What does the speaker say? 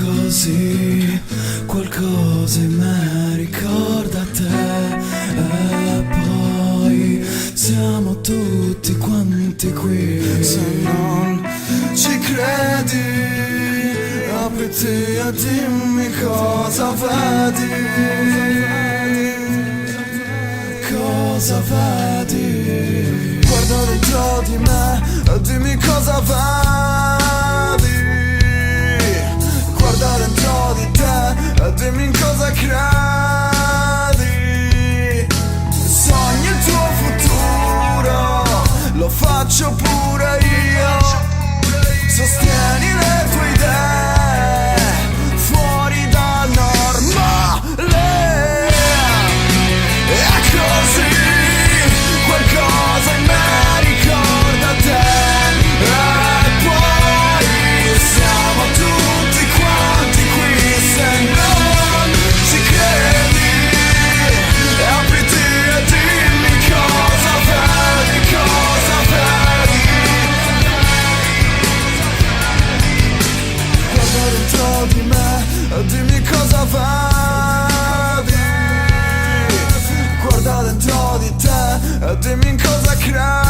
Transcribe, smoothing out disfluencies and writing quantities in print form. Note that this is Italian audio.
così, qualcosa in me ricorda te. E poi siamo tutti quanti qui. Se non ci credi, apriti e dimmi cosa vedi. Cosa vedi? Guarda dentro di me e dimmi cosa vedi. Guarda dentro di te e dimmi in cosa credi. Sogni il tuo futuro, lo faccio pure io. Sostieni le tue idee fuori dal normale. E così qualcosa in me ricorda te. E poi siamo tutti quanti qui. Se non ci credi, apriti e dimmi cosa vedi, cosa vedi. Guarda dentro di me e dimmi cosa vedi. Guarda dentro di te e dimmi in cosa credi.